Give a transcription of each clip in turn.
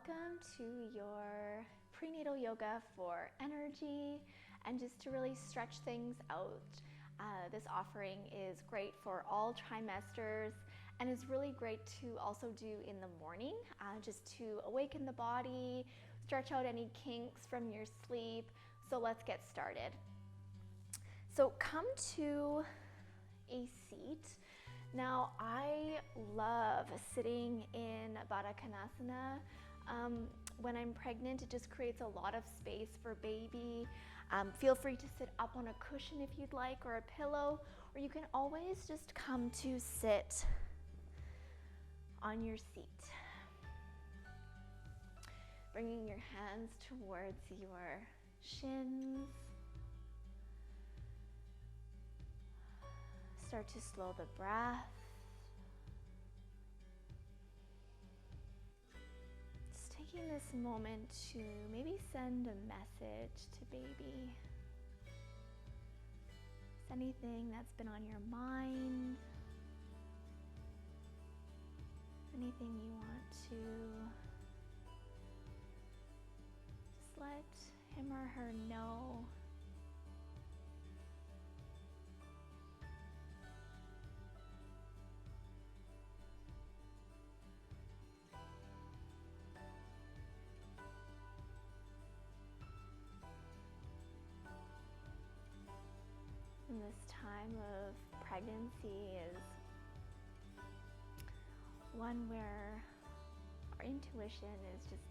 Welcome to your prenatal yoga for energy and just to really stretch things out. This offering is great for all trimesters and is really great to also do in the morning, just to awaken the body, stretch out any kinks from your sleep. So let's get started. So come to a seat. Now, I love sitting in Baddha Konasana. When I'm pregnant, it just creates a lot of space for baby. Feel free to sit up on a cushion if you'd like, or a pillow, or you can always just come to sit on your seat. Bringing your hands towards your shins. Start to slow the breath. Just taking this moment to maybe send a message to baby. Is anything that's been on your mind? Anything you want to just let him or her know. And this time of pregnancy is one where our intuition is just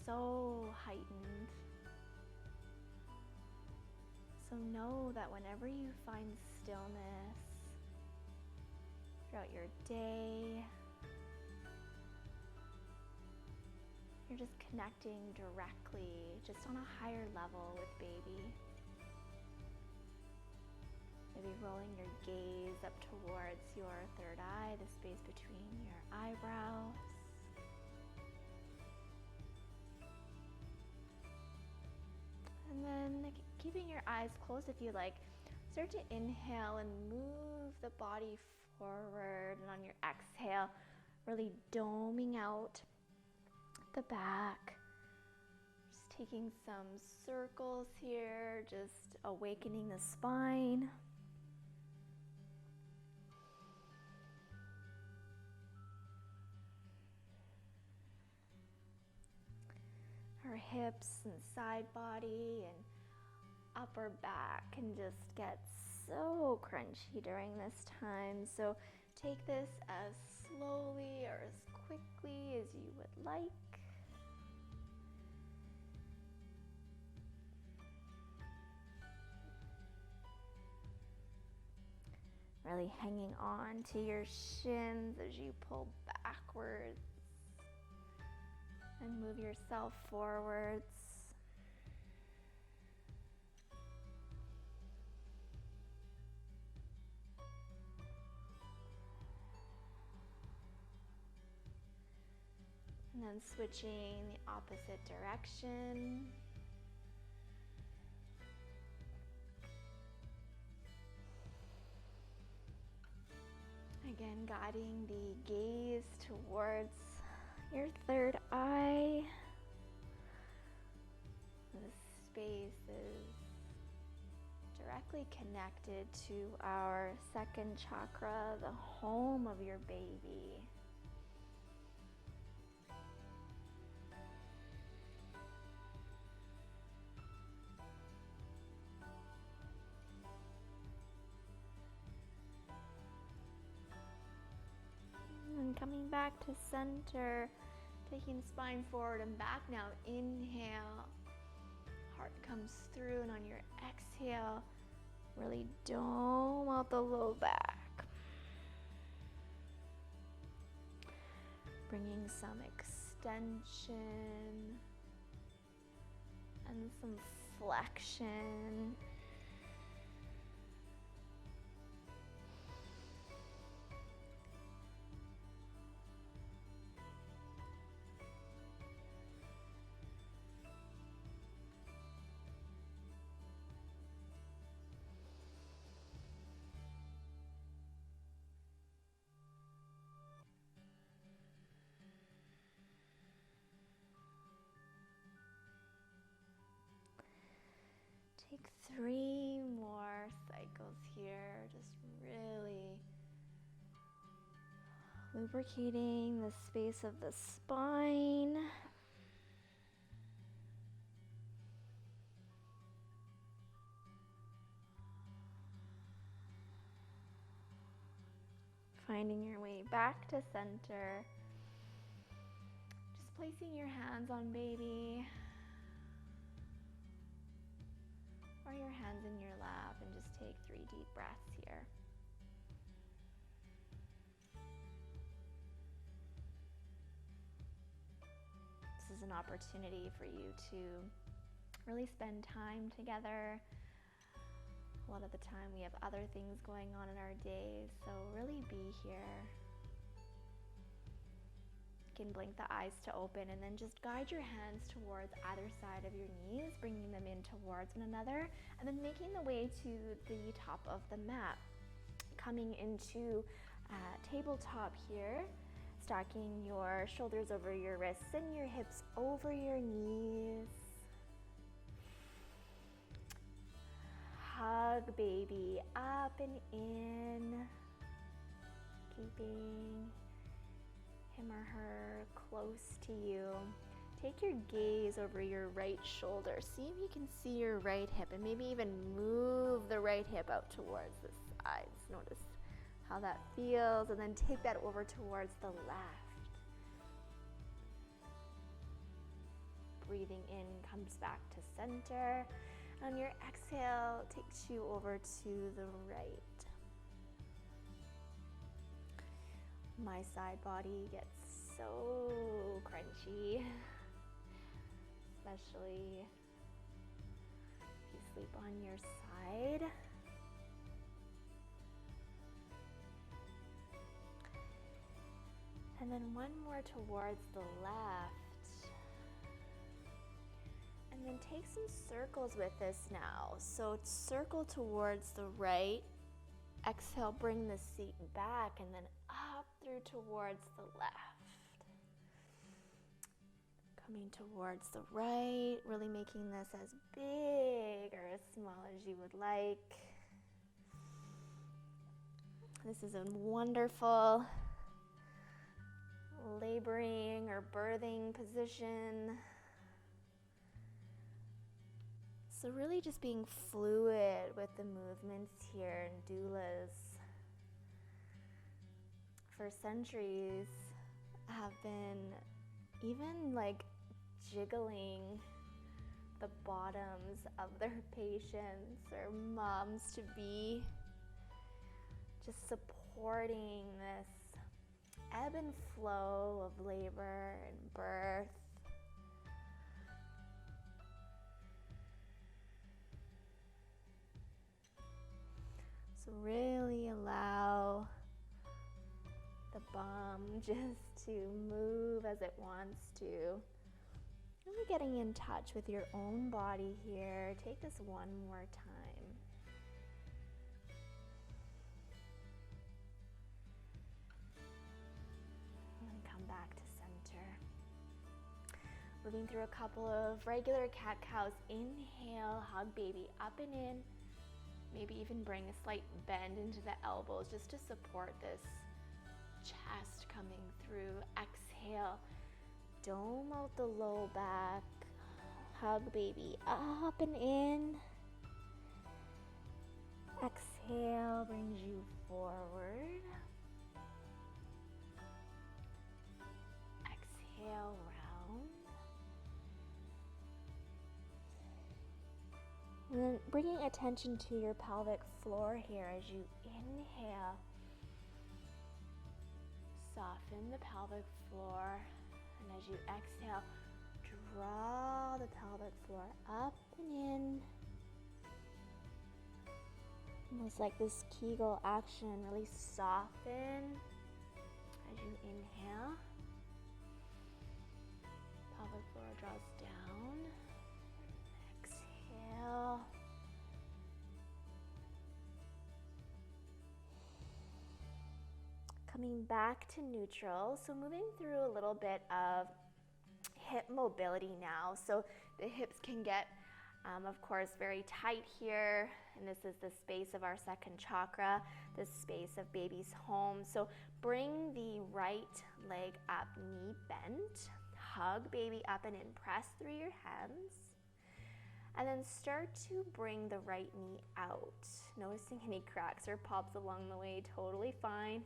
so heightened. So know that whenever you find stillness throughout your day, you're just connecting directly, just on a higher level with baby. Maybe rolling your gaze up towards your third eye, the space between your eyebrows. And then keeping your eyes closed if you like, start to inhale and move the body forward. And on your exhale, really doming out the back. Just taking some circles here, just awakening the spine. Our hips and side body and upper back can just get so crunchy during this time. So take this as slowly or as quickly as you would like. Really hanging on to your shins as you pull backwards. And move yourself forwards. And then switching the opposite direction. Again, guiding the gaze towards your third eye. This space is directly connected to our second chakra, the home of your baby. And coming back to center, taking the spine forward and back now. Inhale, heart comes through, and on your exhale, really dome out the low back. Bringing some extension and some flexion. 3 more cycles here, just really lubricating the space of the spine. Finding your way back to center. Just placing your hands on baby or your hands in your lap, and just take 3 deep breaths here. This is an opportunity for you to really spend time together. A lot of the time we have other things going on in our days, so really be here. You can blink the eyes to open, and then just guide your hands towards either side of your knees, bringing them in towards one another, and then making the way to the top of the mat. Coming into tabletop here, stacking your shoulders over your wrists and your hips over your knees. Hug baby up and in, keeping him or her close to you. Take your gaze over your right shoulder. See if you can see your right hip, and maybe even move the right hip out towards the sides. Notice how that feels, and then take that over towards the left. Breathing in comes back to center. On your exhale, takes you over to the right. My side body gets so crunchy, especially if you sleep on your side. And then one more towards the left. And then take some circles with this now. So circle towards the right. Exhale, bring the seat back, and then up through towards the left. Coming towards the right, really making this as big or as small as you would like. This is a wonderful laboring or birthing position. So really just being fluid with the movements here. And doulas for centuries have been even like jiggling the bottoms of their patients or moms to be, just supporting this ebb and flow of labor and birth. So really allow the bum just to move as it wants to. Really getting in touch with your own body here. Take this one more time. And come back to center. Moving through a couple of regular cat-cows. Inhale, hug baby up and in. Maybe even bring a slight bend into the elbows just to support this chest coming through. Exhale, dome out the low back. Hug baby up and in. Exhale brings you forward. Exhale, round. And then bringing attention to your pelvic floor here as you inhale. Soften the pelvic floor. And as you exhale, draw the pelvic floor up and in. Almost like this Kegel action. Really soften as you inhale. Pelvic floor draws down. Exhale. Coming back to neutral. So moving through a little bit of hip mobility now. So the hips can get Of course, very tight here, and this is the space of our second chakra, the space of baby's home. So bring the right leg up, knee bent, hug baby up and in, press through your hands, and then start to bring the right knee out. Noticing any cracks or pops along the way, totally fine.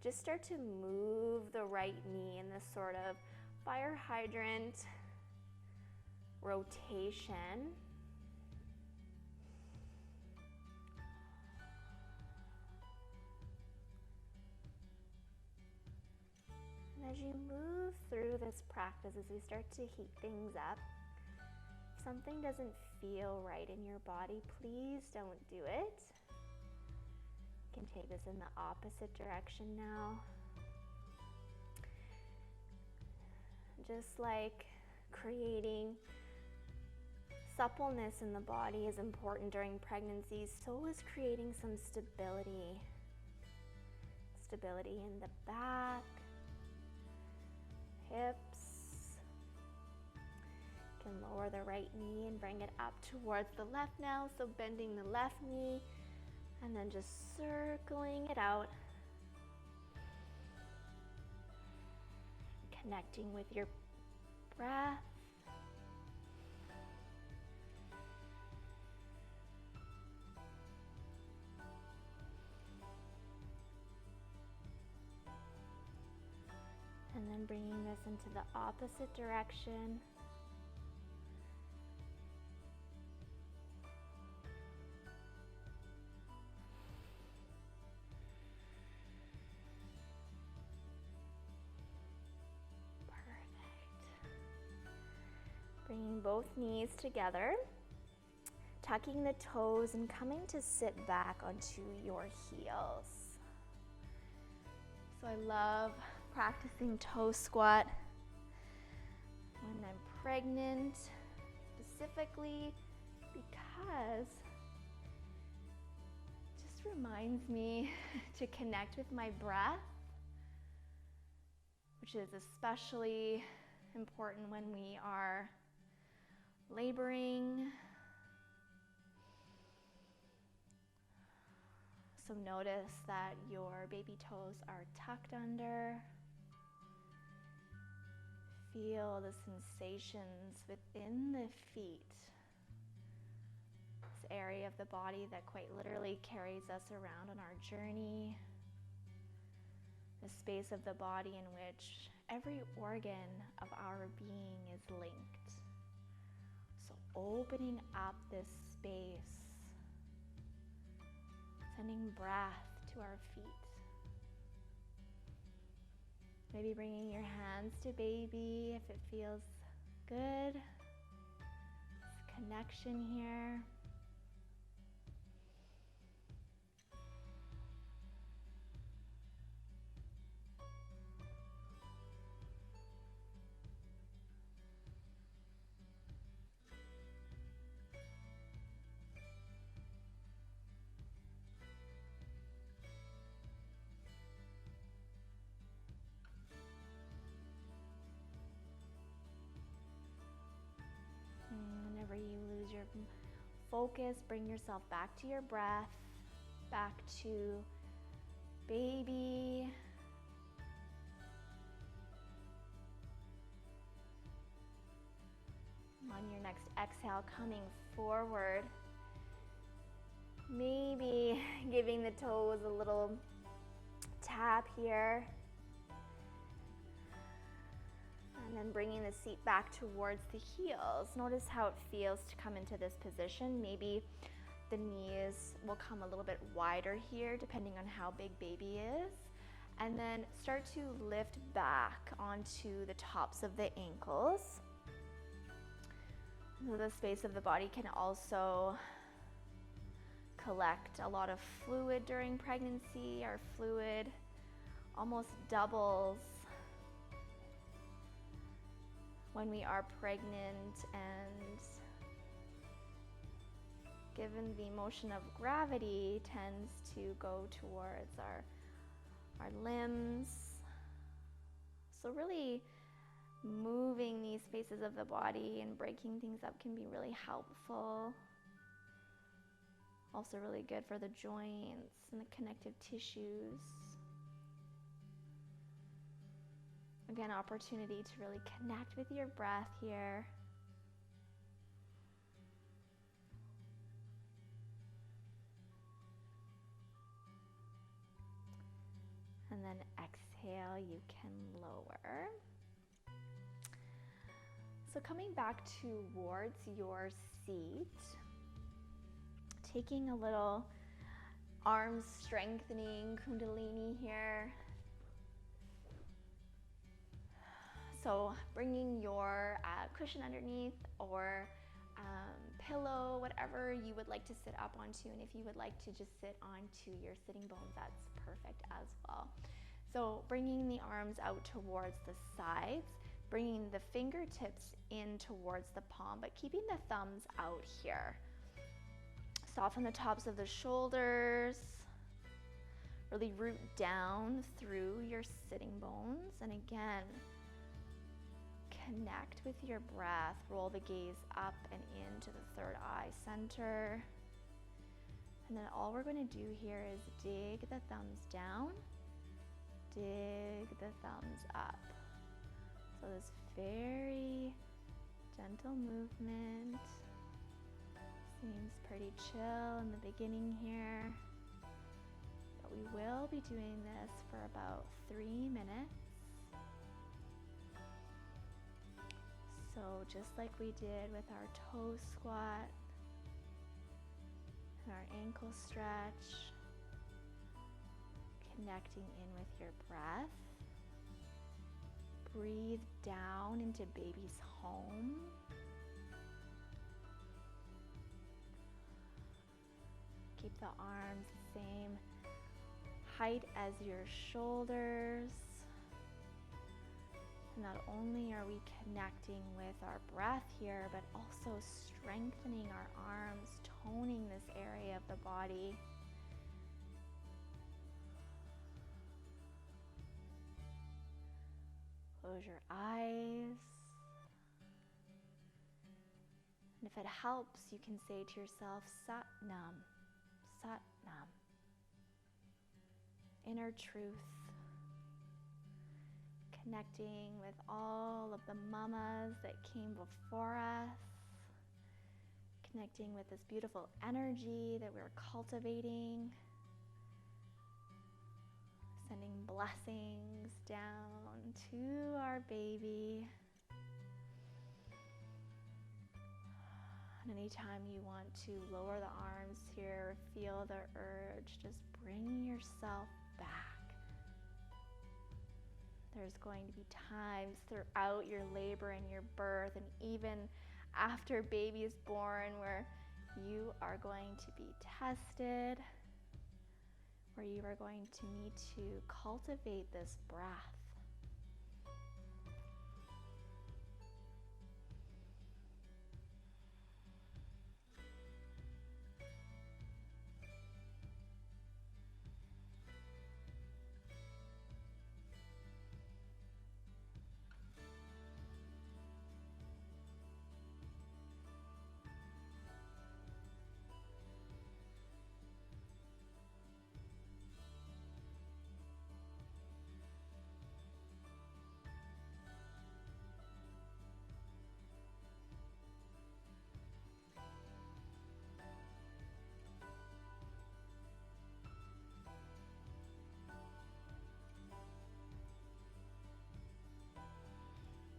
Just start to move the right knee in this sort of fire hydrant rotation. And as you move through this practice, as we start to heat things up, if something doesn't feel right in your body, please don't do it. You can take this in the opposite direction now. Just like creating suppleness in the body is important during pregnancy, so is creating some stability. Stability in the back, hips. You can lower the right knee and bring it up towards the left now, so bending the left knee and then just circling it out. Connecting with your breath. And then bringing this into the opposite direction. Bringing both knees together, tucking the toes and coming to sit back onto your heels. So I love practicing toe squat when I'm pregnant, specifically because it just reminds me to connect with my breath, which is especially important when we are laboring. So notice that your baby toes are tucked under. Feel the sensations within the feet. This area of the body that quite literally carries us around on our journey. The space of the body in which every organ of our being is linked. So opening up this space, sending breath to our feet. Maybe bringing your hands to baby if it feels good. This connection here. Whenever you lose your focus, bring yourself back to your breath, back to baby. On your next exhale, coming forward, maybe giving the toes a little tap here. And then bringing the seat back towards the heels. Notice how it feels to come into this position. Maybe the knees will come a little bit wider here, depending on how big baby is. And then start to lift back onto the tops of the ankles. So the space of the body can also collect a lot of fluid during pregnancy. Our fluid almost doubles when we are pregnant, and given the motion of gravity, tends to go towards our limbs. So really moving these spaces of the body and breaking things up can be really helpful. Also really good for the joints and the connective tissues. Again, opportunity to really connect with your breath here. And then exhale, you can lower. So coming back towards your seat, taking a little arm strengthening kundalini here. So bringing your cushion underneath or pillow, whatever you would like to sit up onto, and if you would like to just sit onto your sitting bones, that's perfect as well. So bringing the arms out towards the sides, bringing the fingertips in towards the palm, but keeping the thumbs out here. Soften the tops of the shoulders. Really root down through your sitting bones. And again, connect with your breath. Roll the gaze up and into the third eye center. And then all we're going to do here is dig the thumbs down, dig the thumbs up. So this very gentle movement seems pretty chill in the beginning here, but we will be doing this for about 3 minutes. So just like we did with our toe squat and our ankle stretch, connecting in with your breath. Breathe down into baby's home. Keep the arms the same height as your shoulders. Not only are we connecting with our breath here, but also strengthening our arms, toning this area of the body. Close your eyes. And if it helps, you can say to yourself, Sat Nam, Sat Nam. Inner truth. Connecting with all of the mamas that came before us, connecting with this beautiful energy that we're cultivating, sending blessings down to our baby. And anytime you want to lower the arms here, feel the urge, just bring yourself back. There's going to be times throughout your labor and your birth, and even after baby is born, where you are going to be tested, where you are going to need to cultivate this breath.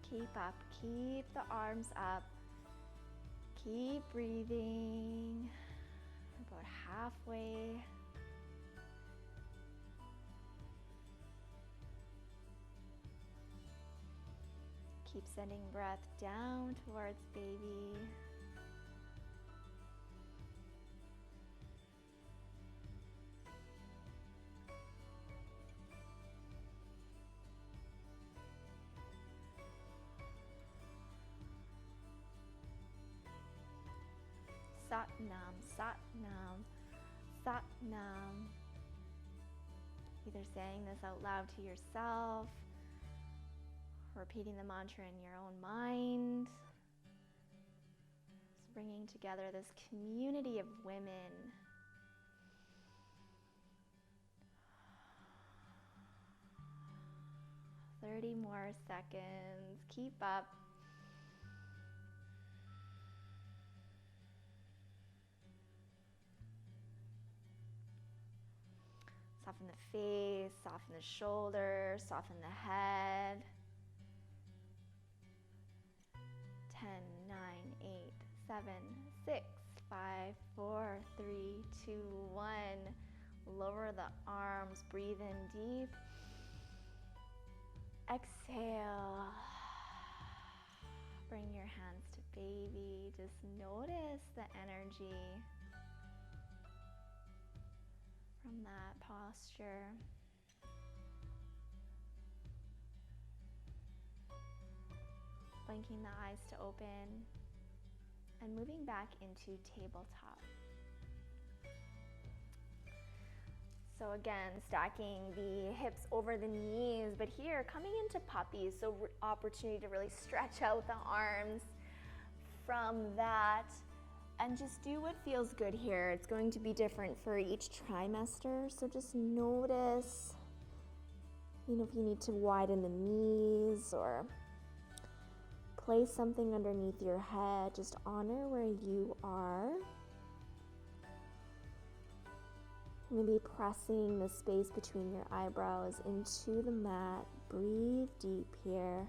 Keep up, keep the arms up, keep breathing, about halfway. Keep sending breath down towards baby. Sat Nam, Sat Nam, Sat Nam. Either saying this out loud to yourself repeating the mantra in your own mind. Just bringing together this community of women. "30 more seconds. Keep up." Soften the face, soften the shoulders, soften the head. 10, 9, 8, 7, 6, 5, 4, 3, 2, 1. Lower the arms, breathe in deep. Exhale. Bring your hands to baby. Just notice the energy from that posture. Blinking the eyes to open and moving back into tabletop. So again, stacking the hips over the knees, but here coming into puppies, so opportunity to really stretch out the arms from that and just do what feels good here. It's going to be different for each trimester, so just notice, if you need to widen the knees or place something underneath your head, just honor where you are. Maybe pressing the space between your eyebrows into the mat. Breathe deep here.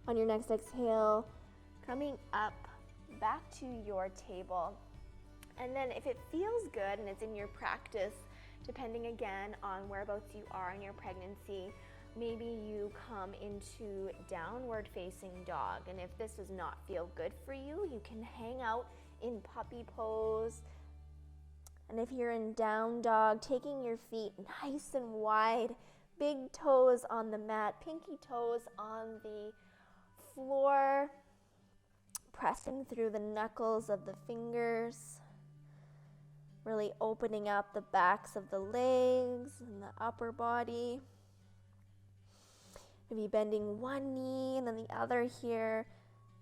On your next exhale, coming up back to your table. And then if it feels good and it's in your practice, depending again on whereabouts you are in your pregnancy, maybe you come into downward facing dog. And if this does not feel good for you, you can hang out in puppy pose. And if you're in down dog, taking your feet nice and wide, big toes on the mat, pinky toes on the floor, pressing through the knuckles of the fingers, really opening up the backs of the legs and the upper body. Maybe bending one knee and then the other here,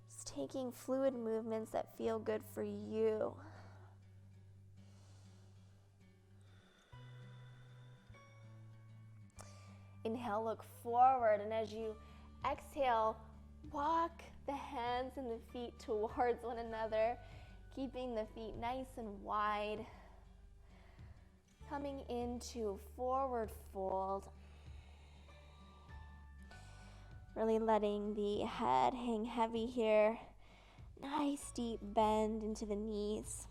just taking fluid movements that feel good for you. Inhale, look forward, and as you exhale, walk the hands and the feet towards one another, keeping the feet nice and wide. Coming into forward fold. Really letting the head hang heavy here. Nice deep bend into the knees.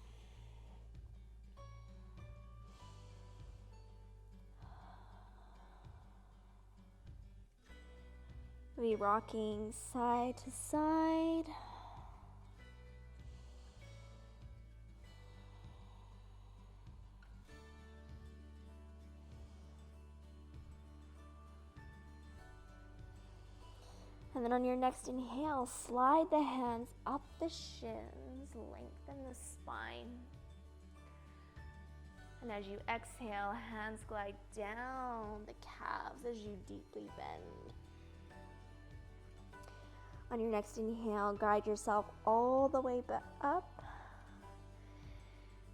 Be rocking side to side. And then on your next inhale, slide the hands up the shins, lengthen the spine. And as you exhale, hands glide down the calves as you deeply bend. On your next inhale, guide yourself all the way back up.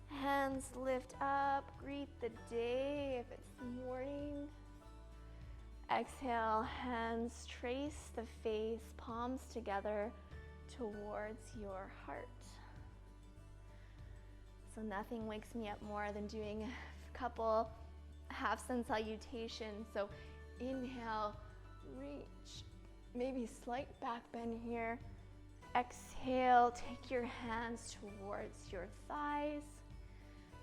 Hands lift up, greet the day if it's morning. Exhale, hands trace the face, palms together towards your heart. So nothing wakes me up more than doing a couple half sun salutations. So inhale, reach. Maybe slight back bend here. Exhale, take your hands towards your thighs,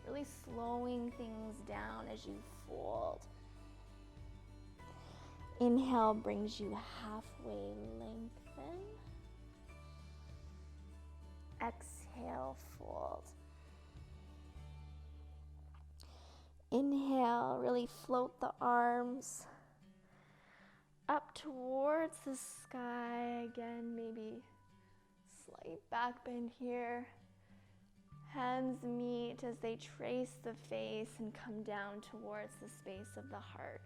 really slowing things down as you fold. Inhale brings you halfway lengthen. Exhale, fold. Inhale, really float the arms up towards the sky. Again, maybe slight back bend here. Hands meet as they trace the face and come down towards the space of the heart.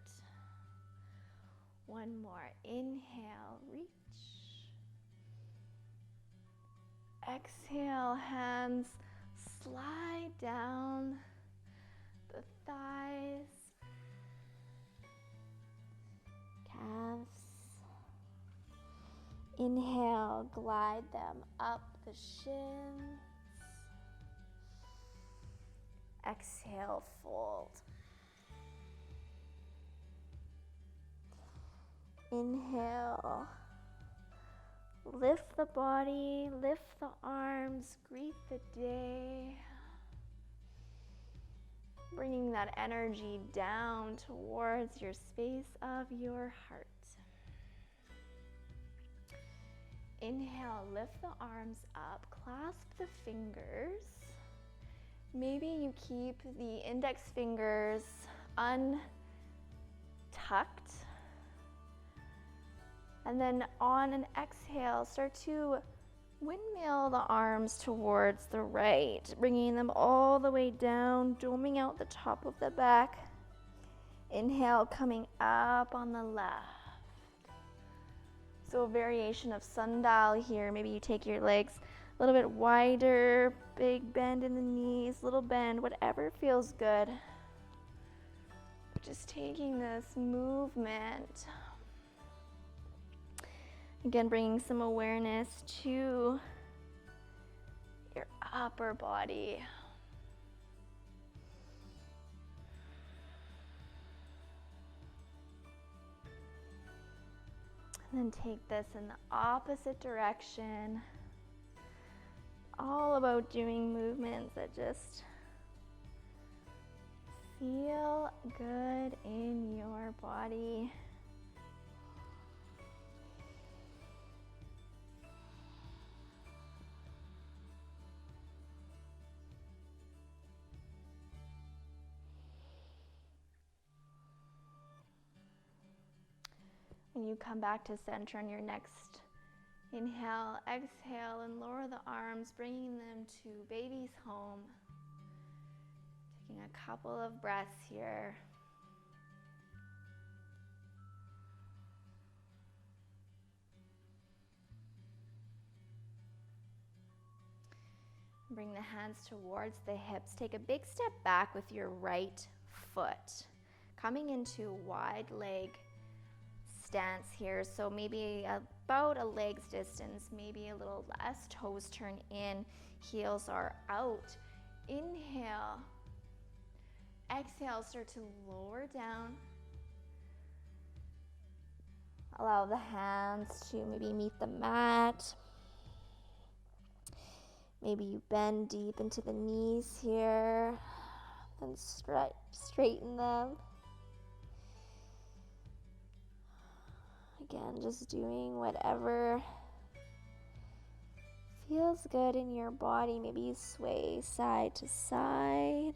One more. Inhale, reach. Exhale, hands slide down the thighs, calves. Inhale, glide them up the shins. Exhale, fold. Inhale, lift the body, lift the arms, greet the day. Bringing that energy down towards your space of your heart. Inhale, lift the arms up, clasp the fingers. Maybe you keep the index fingers untucked. And then on an exhale, start to windmill the arms towards the right, bringing them all the way down, doming out the top of the back. Inhale, coming up on the left. So a variation of sundial here. Maybe you take your legs a little bit wider, big bend in the knees, little bend, whatever feels good. Just taking this movement. Again, bringing some awareness to your upper body. And then take this in the opposite direction. All about doing movements that just feel good in your body. When you come back to center on your next inhale, exhale, and lower the arms, bringing them to baby's home. Taking a couple of breaths here. Bring the hands towards the hips. Take a big step back with your right foot. Coming into wide leg stance here, so maybe about a leg's distance, maybe a little less. Toes turn in, heels are out. Inhale, exhale, start to lower down. Allow the hands to maybe meet the mat. Maybe you bend deep into the knees here, then straighten them. Again, just doing whatever feels good in your body. Maybe you sway side to side.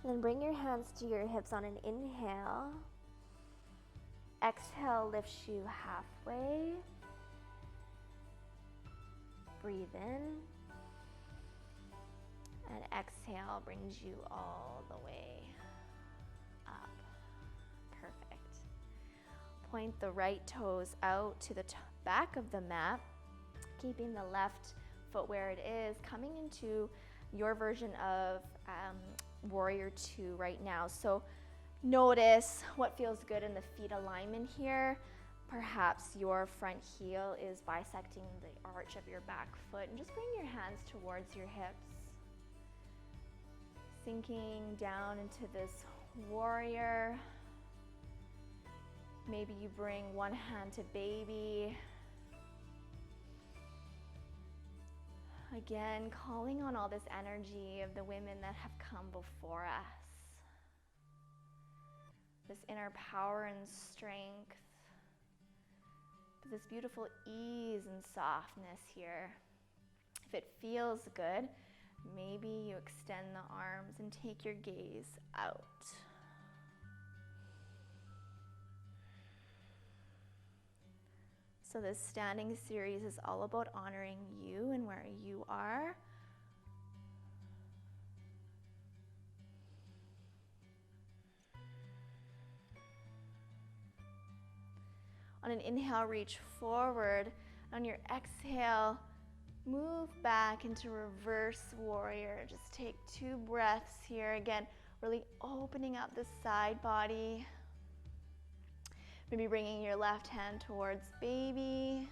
Then bring your hands to your hips on an inhale. Exhale lifts you halfway. Breathe in. And exhale brings you all the way up. Perfect. Point the right toes out to the back of the mat, keeping the left foot where it is, coming into your version of Warrior 2 right now. So notice what feels good in the feet alignment here. Perhaps your front heel is bisecting the arch of your back foot, and just bring your hands towards your hips. Sinking down into this warrior. Maybe you bring one hand to baby. Again, calling on all this energy of the women that have come before us. This inner power and strength. This beautiful ease and softness here. If it feels good, maybe you extend the arms and take your gaze out. So this standing series is all about honoring you and where you are. On an inhale, reach forward. On your exhale, move back into reverse warrior. Just take 2 breaths here. Again, really opening up the side body. Maybe bringing your left hand towards baby.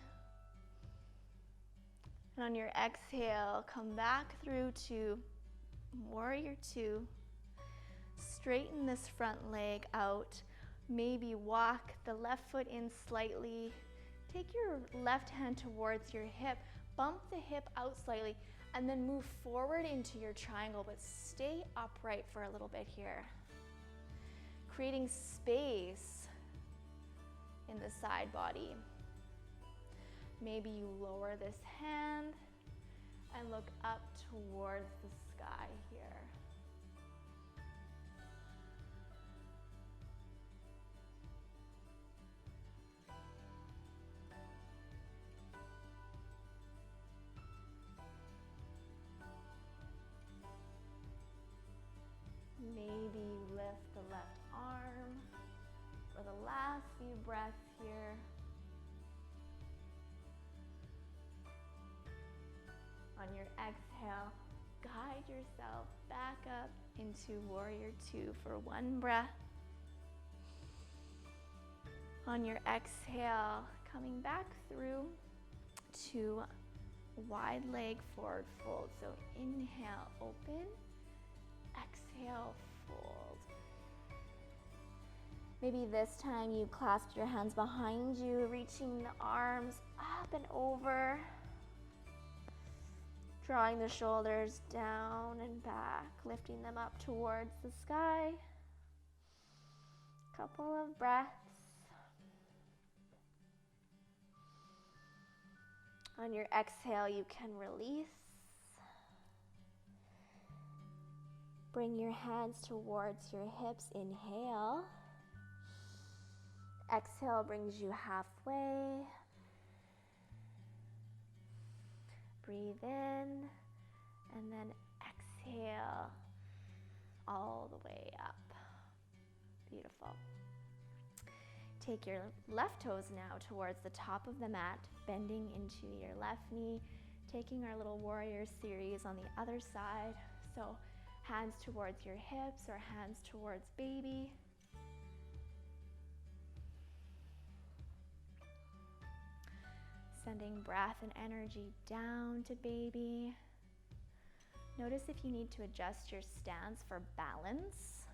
And on your exhale, come back through to warrior 2. Straighten this front leg out. Maybe walk the left foot in slightly. Take your left hand towards your hip. Bump the hip out slightly. And then move forward into your triangle, but stay upright for a little bit here. Creating space in the side body. Maybe you lower this hand and look up towards the sky here. Maybe lift the left arm for the last few breaths here. On your exhale, guide yourself back up into warrior 2 for 1 breath. On your exhale, coming back through to wide leg forward fold. So inhale, open. Exhale, fold. Maybe this time you clasp your hands behind you, reaching the arms up and over. Drawing the shoulders down and back, lifting them up towards the sky. Couple of breaths. On your exhale, you can release. Bring your hands towards your hips, inhale. Exhale brings you halfway. Breathe in, and then exhale all the way up. Beautiful. Take your left toes now towards the top of the mat, bending into your left knee, taking our little warrior series on the other side. So hands towards your hips or hands towards baby. Sending breath and energy down to baby. Notice if you need to adjust your stance for balance.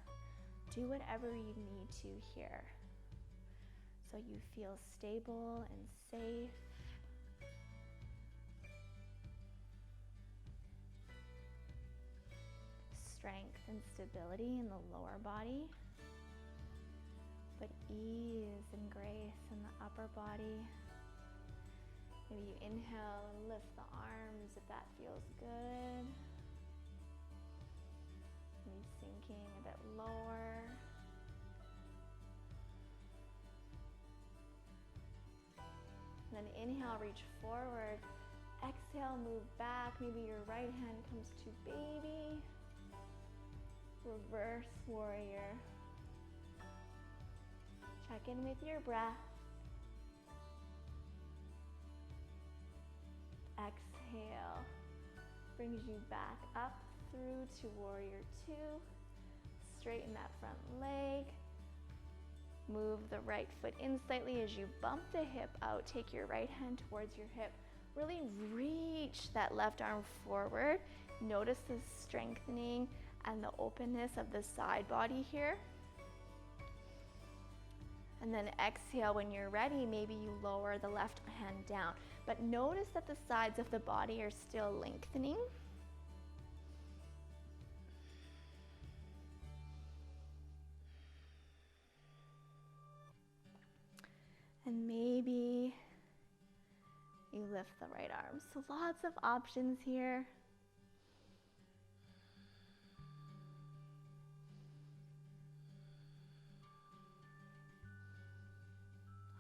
Do whatever you need to here, so you feel stable and safe. Strength and stability in the lower body, but ease and grace in the upper body. Maybe you inhale and lift the arms if that feels good. Maybe sinking a bit lower. And then inhale, reach forward. Exhale, move back. Maybe your right hand comes to baby. Reverse warrior. Check in with your breath. Exhale brings you back up through to warrior 2. Straighten that front leg. Move the right foot in slightly as you bump the hip out. Take your right hand towards your hip. Really reach that left arm forward. Notice the strengthening and the openness of the side body here. And then exhale, when you're ready, maybe you lower the left hand down. But notice that the sides of the body are still lengthening. And maybe you lift the right arm. So lots of options here.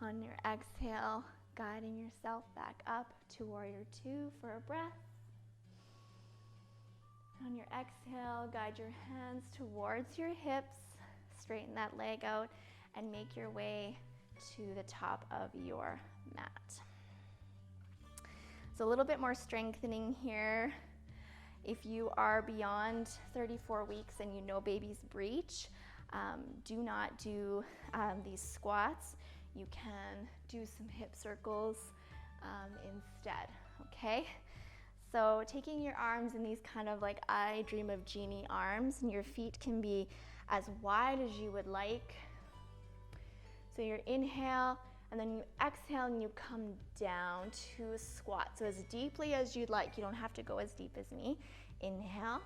On your exhale, guiding yourself back up to warrior two for a breath. On your exhale, guide your hands towards your hips, straighten that leg out, and make your way to the top of your mat. So a little bit more strengthening here. If you are beyond 34 weeks and you know baby's breech, do not do these squats. You can do some hip circles instead, okay? So taking your arms in these kind of like I Dream of Jeannie arms, and your feet can be as wide as you would like. So you inhale, and then you exhale and you come down to a squat. So as deeply as you'd like. You don't have to go as deep as me. Inhale,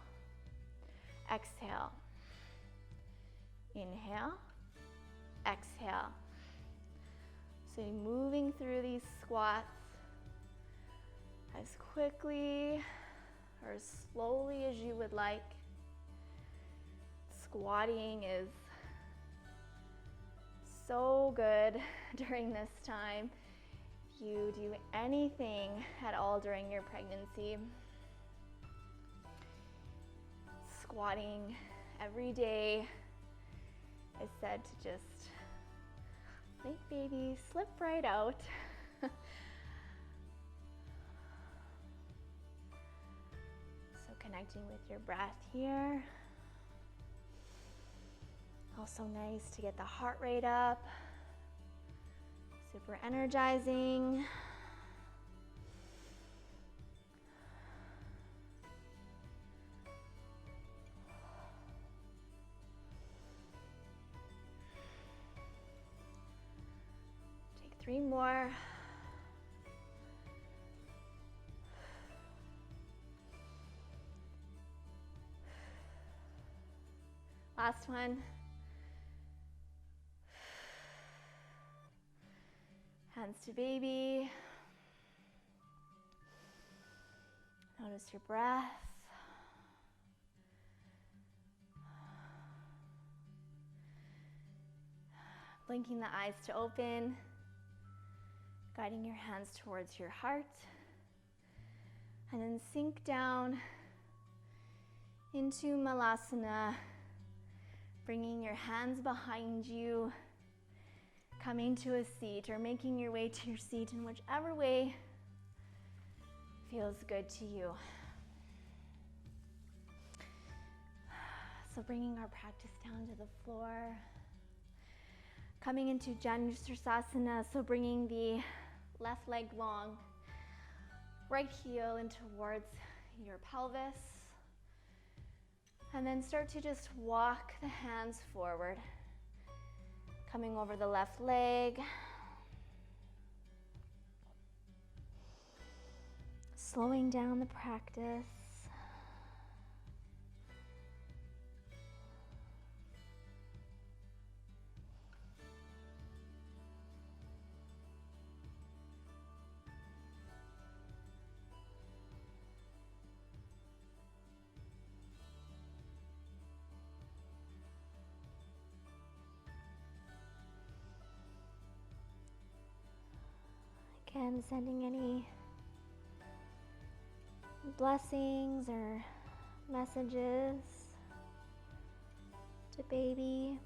exhale, inhale, exhale. So you're moving through these squats as quickly or as slowly as you would like. Squatting is so good during this time. If you do anything at all during your pregnancy, squatting every day is said to just make baby slip right out. So connecting with your breath here. Also nice to get the heart rate up. Super energizing. Take 3 more. Last one. Hands to baby. Notice your breath. Blinking the eyes to open. Guiding your hands towards your heart. And then sink down into Malasana. Bringing your hands behind you. Coming to a seat or making your way to your seat in whichever way feels good to you. So bringing our practice down to the floor. Coming into Janusasana, so bringing the left leg long, right heel in towards your pelvis. And then start to just walk the hands forward. Coming over the left leg. Slowing down the practice. Again, sending any blessings or messages to baby.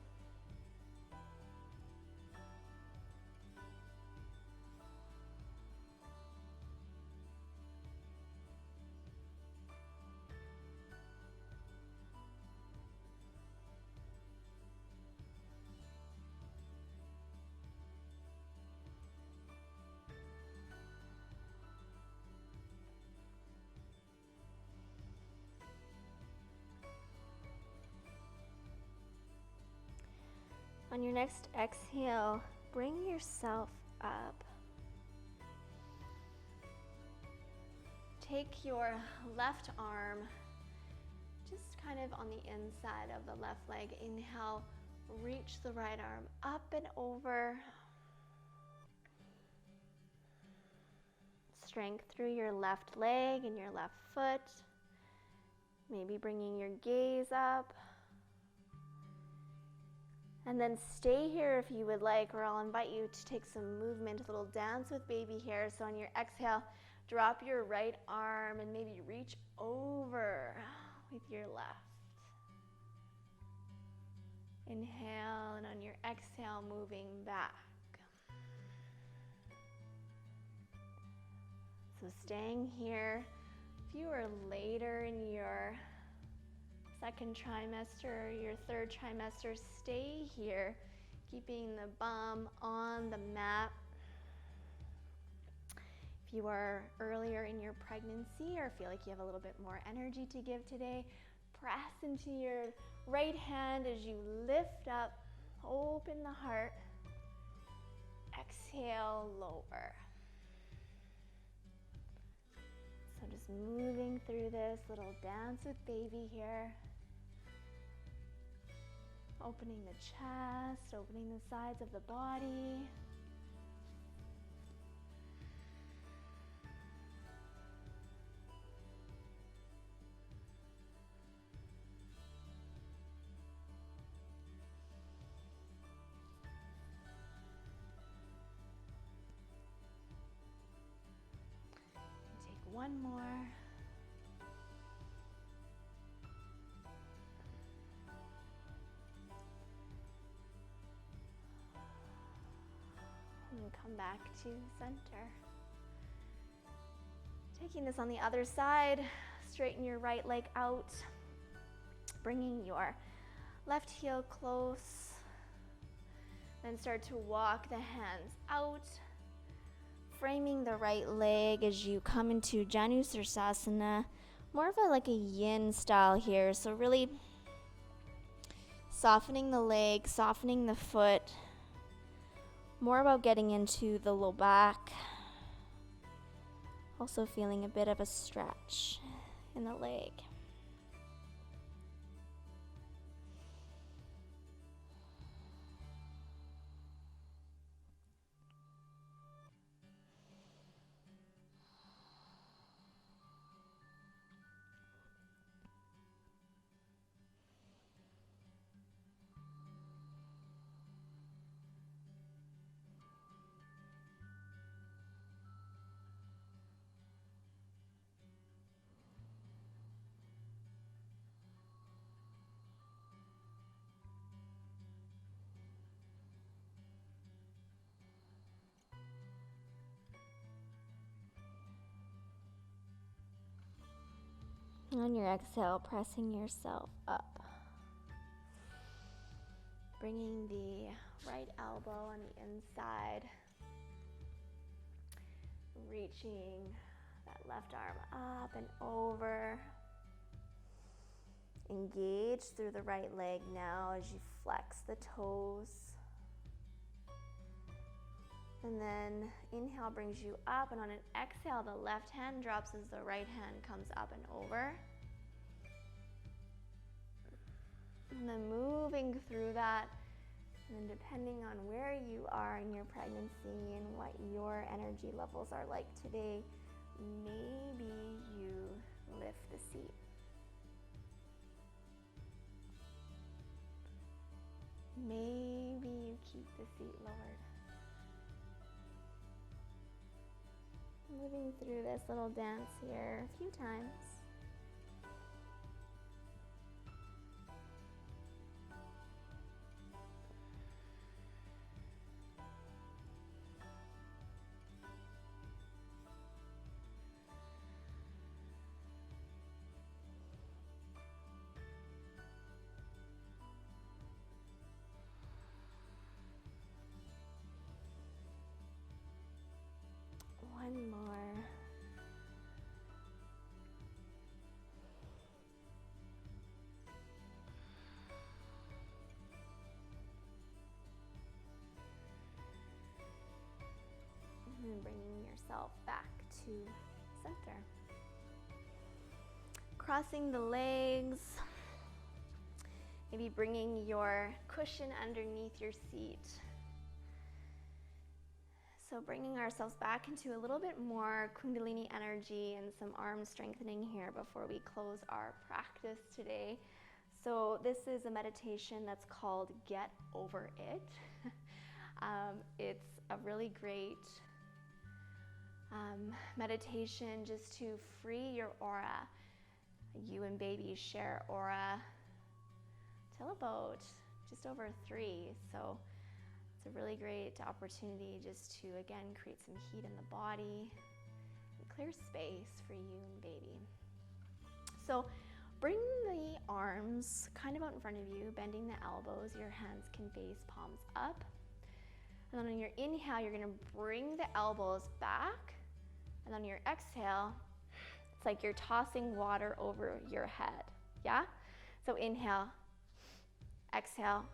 On your next exhale, bring yourself up. Take your left arm just kind of on the inside of the left leg. Inhale, reach the right arm up and over. Strength through your left leg and your left foot. Maybe bringing your gaze up. And then stay here if you would like, or I'll invite you to take some movement, a little dance with baby here. So on your exhale, drop your right arm and maybe reach over with your left. Inhale, and on your exhale, moving back. So staying here. If you are later in your second trimester, your third trimester, stay here, keeping the bum on the mat. If you are earlier in your pregnancy or feel like you have a little bit more energy to give today, press into your right hand as you lift up, open the heart, exhale, lower. So just moving through this little dance with baby here. Opening the chest, opening the sides of the body. Take one more. And come back to center. Taking this on the other side, straighten your right leg out, bringing your left heel close, then start to walk the hands out, framing the right leg as you come into Janusirsasana, more of like a yin style here, so really softening the leg, softening the foot, more about getting into the low back. Also feeling a bit of a stretch in the leg. On your exhale, pressing yourself up. Bringing the right elbow on the inside. Reaching that left arm up and over. Engage through the right leg now as you flex the toes. And then inhale brings you up, and on an exhale, the left hand drops as the right hand comes up and over. And then moving through that, and then depending on where you are in your pregnancy and what your energy levels are like today, maybe you lift the seat. Maybe you keep the seat lowered. Moving through this little dance here a few times. One more. yourself back to center. Crossing the legs, maybe bringing your cushion underneath your seat. So bringing ourselves back into a little bit more Kundalini energy and some arm strengthening here before we close our practice today. So this is a meditation that's called Get Over It. It's a really great meditation just to free your aura. You and baby share aura till about just over 3. So it's a really great opportunity just to, again, create some heat in the body and clear space for you and baby. So bring the arms kind of out in front of you, bending the elbows. Your hands can face palms up. And then on your inhale, you're going to bring the elbows back. And on your exhale, it's like you're tossing water over your head. Yeah? So inhale, exhale.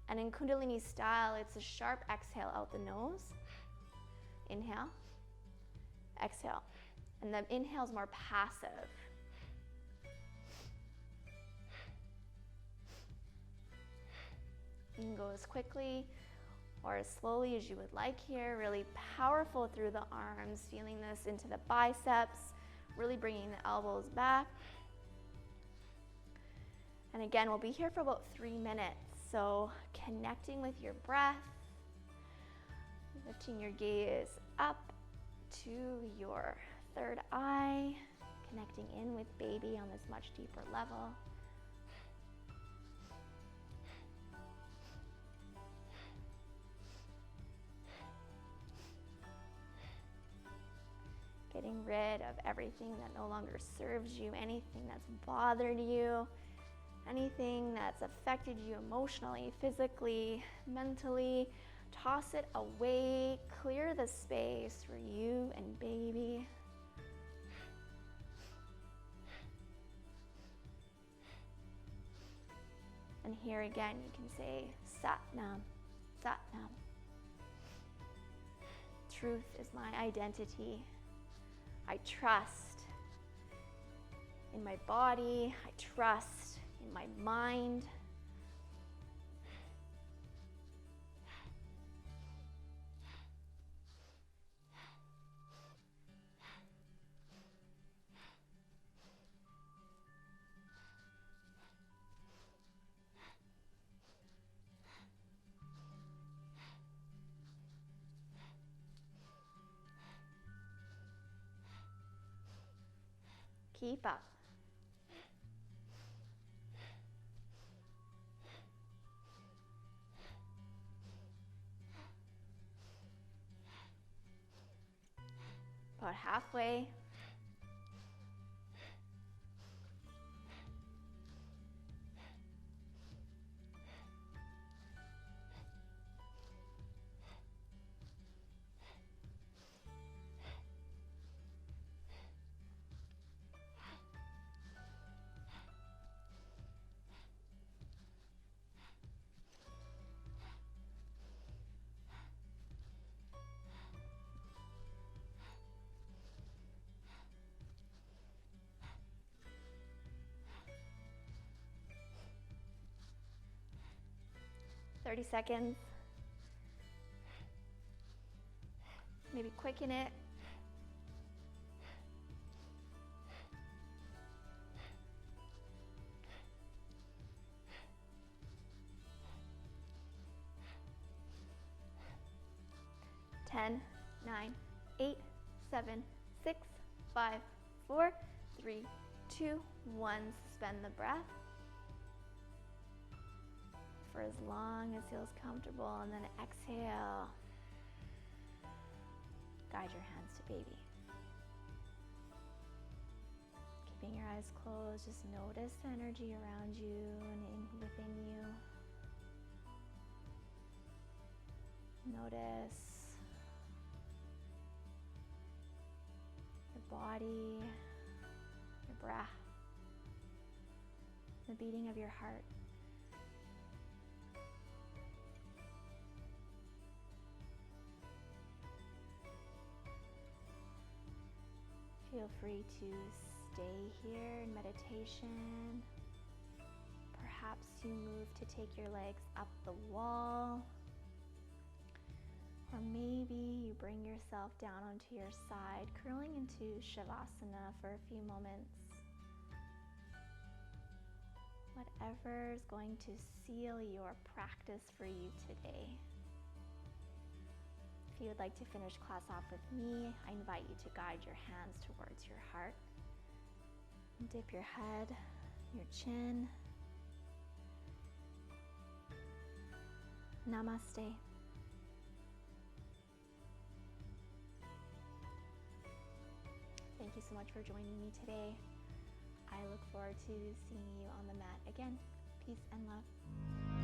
And in Kundalini style, it's a sharp exhale out the nose. Inhale, exhale. And the inhale is more passive. You can go as quickly or as slowly as you would like here. Really powerful through the arms, feeling this into the biceps, really bringing the elbows back. And again, we'll be here for about 3 minutes. So connecting with your breath, lifting your gaze up to your third eye, connecting in with baby on this much deeper level. Getting rid of everything that no longer serves you, anything that's bothered you, anything that's affected you emotionally, physically, mentally. Toss it away, clear the space for you and baby. And here again, you can say Sat Nam, Sat Nam. Truth is my identity. I trust in my body. I trust in my mind. Keep up. About halfway. Thirty seconds. Maybe quicken it. Ten, 9, 8, 7, 6, 5, 4, 3, 2, 1. Suspend the breath for as long as feels comfortable, and then exhale. Guide your hands to baby. Keeping your eyes closed, just notice the energy around you and within you. Notice your body, your breath, the beating of your heart. Feel free to stay here in meditation. Perhaps you move to take your legs up the wall. Or maybe you bring yourself down onto your side, curling into Shavasana for a few moments. Whatever is going to seal your practice for you today. If you would like to finish class off with me, I invite you to guide your hands towards your heart. Dip your head, your chin. Namaste. Thank you so much for joining me today. I look forward to seeing you on the mat again. Peace and love.